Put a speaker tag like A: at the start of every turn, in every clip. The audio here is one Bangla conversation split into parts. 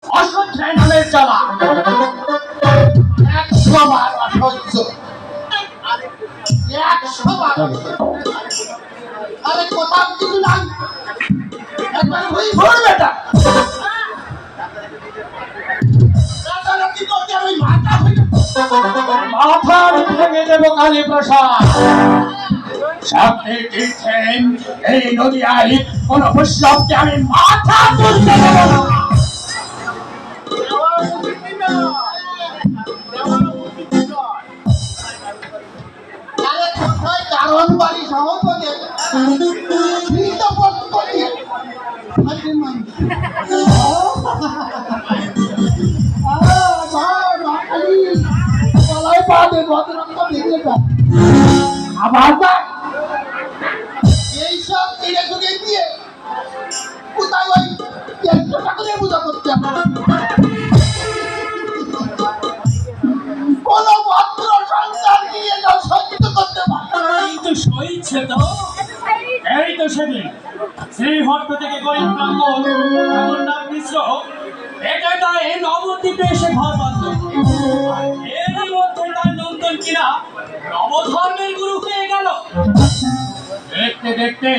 A: অসহ্যের নামের জ্বালা 100 বার অসহ্য 100 বার আরে কোথাও কিছু নাই একবার হই ভোর বেটা রাতারাতি করতে আমি মাথা আমি ভেঙে দেবো কালী প্রসাদ সামনে তীর্থেন এই নদীয়ায় কোন বৈষ্ণবকে আমি মাথা তুলতে দেবো না কারণ বাড়ি সহজে এইসব ছেড়ে ছুটে দিয়ে কোথায় ওই 100 টাকা দিয়ে পূজা করতে কোন ভদ্র সন্তান নিয়ে যাও সজ্জিত করতে পারে কিন্তু সইছে তো এই তো সেদিন শ্রীহট্ট থেকে গরিব ব্রাহ্মণ জগন্নাথ মিশ্র এটা এই নবদ্বীপে এসে ঘর বাঁধল এরই মধ্যে তার নন্দন কিনা নবধর্মের গুরু হয়ে গেল দেখতে দেখতে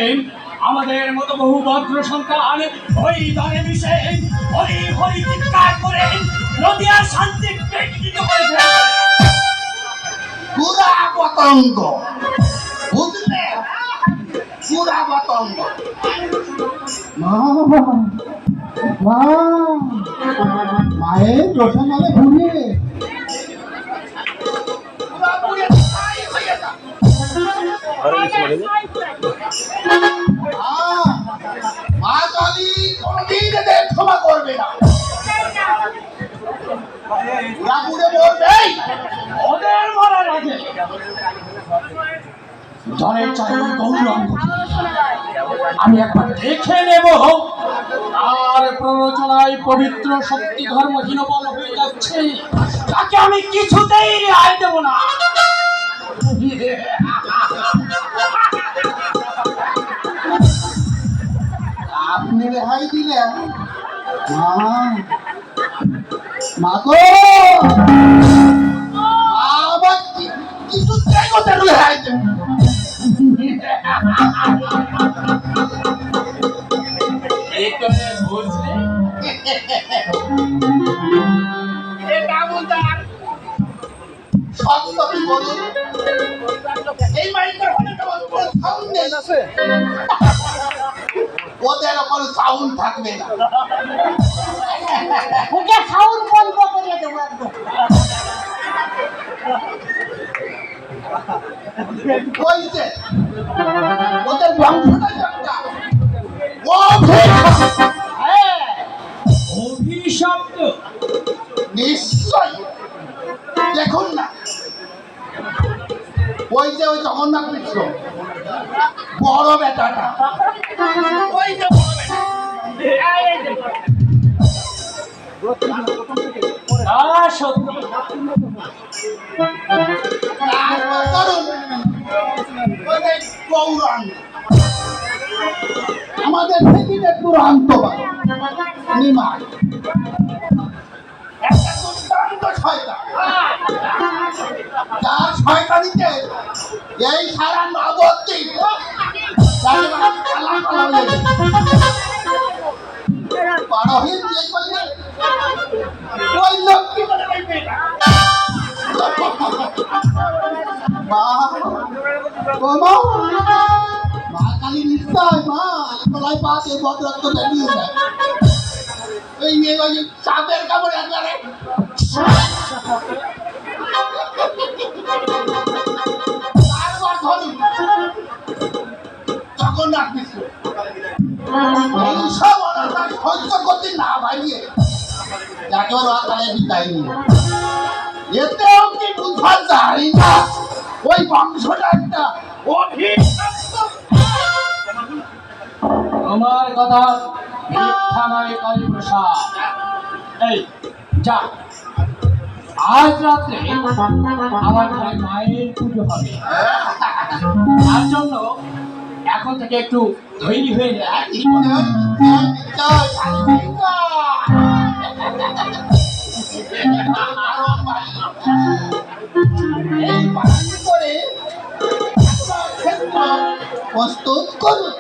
A: আমাদের মতো বহু ভদ্র সন্তান ওই দলে মিশে হরি হরি চিৎকার করে নদিয়ার শান্তি বিঘ্নিত করে পুরা পতঙ্গ বুঝলে পুরা পতঙ্গ মায়ের রোশনালে ঘুরে মা কালী কোনদিন এদের ক্ষমা করবে না ওরা পুড়ে মরবে ওদের মরার আগে জলের চাই গৌরঙ্গ আমি একবার দেখে নেব আর প্ররোচনায় পবিত্র শক্তি ধর্মহীন বল হয়ে যাচ্ছে তাকে আমি কিছুতেই রেহাই দেব না আপনি রেহাই দিলেন মা গো আবার কিছুতেই ওদের রেহাই দেব ওদের কোনো সাউন্ড থাকবে না ওকে সাউন্ড বন্ধ করে দেবো একদম কইছে ওদের বংশটা একটা অভিশপ্ত নিশ্চয় দেখুন না ওই যে ওই জগন্নাথ মিশ্র বড় বেটাটা ওই যে আমাদের থেকে দুরান্ত নিমাই একটা দুর্দান্ত শয়তান যার শয়তানিতে এই সারা নবদ্বীপ পারহীন যে করলে ওই লক্ষ্মী বলে মা কালী নিশ্চয় মা গলায় পাতে বদরক্ত বেরিয়ে যায় ওই মেয়ে ওই সাপের কামড় একবারে তারপর ধরুন জগন্নাথ মিশ্র এইসব অনাচার সহ্য করতে না ভাইয়ে একেবারে আকালে বিদায় নিয়ে এতেও কি বুঝবার জানি না ওই বংশটা একটা আমার কথা মিথ্যা নয় কালী প্রসাদ এই যা আজ রাত্রে আমার ঘরে মায়ের পুজো হবে তার জন্য এখন থেকে একটু তৈরি হয়ে যায়
B: এই বাড়ি করে ক্ষেত্র প্রস্তুত করুন।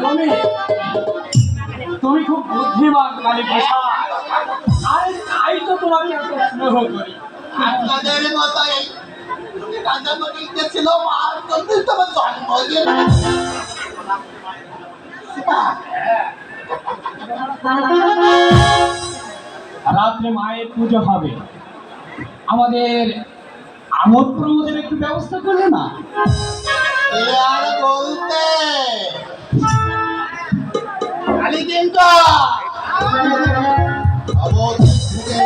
A: তুমি তুমি খুব বুদ্ধিমান কালী প্রসাদ। আর তাই তো তোমাকে এত স্নেহ করি।
B: আপনাদের মতো এই রাজামণিকে ছিল আর যদি তোমার জন্ম দিয়ে
A: রাত্রে মায়ের পুজো হবে, আমাদের আমোদ প্রমোদের একটু ব্যবস্থা করবে না?
B: এ আর বলতে খালি কিন্তু অবধি থেকে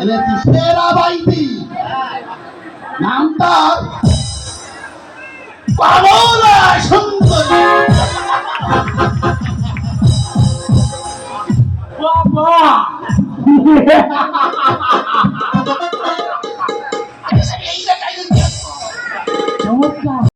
B: এনেছি সেরা বাইতি, নাম তার কমলা সুন্দরী।
A: বাবা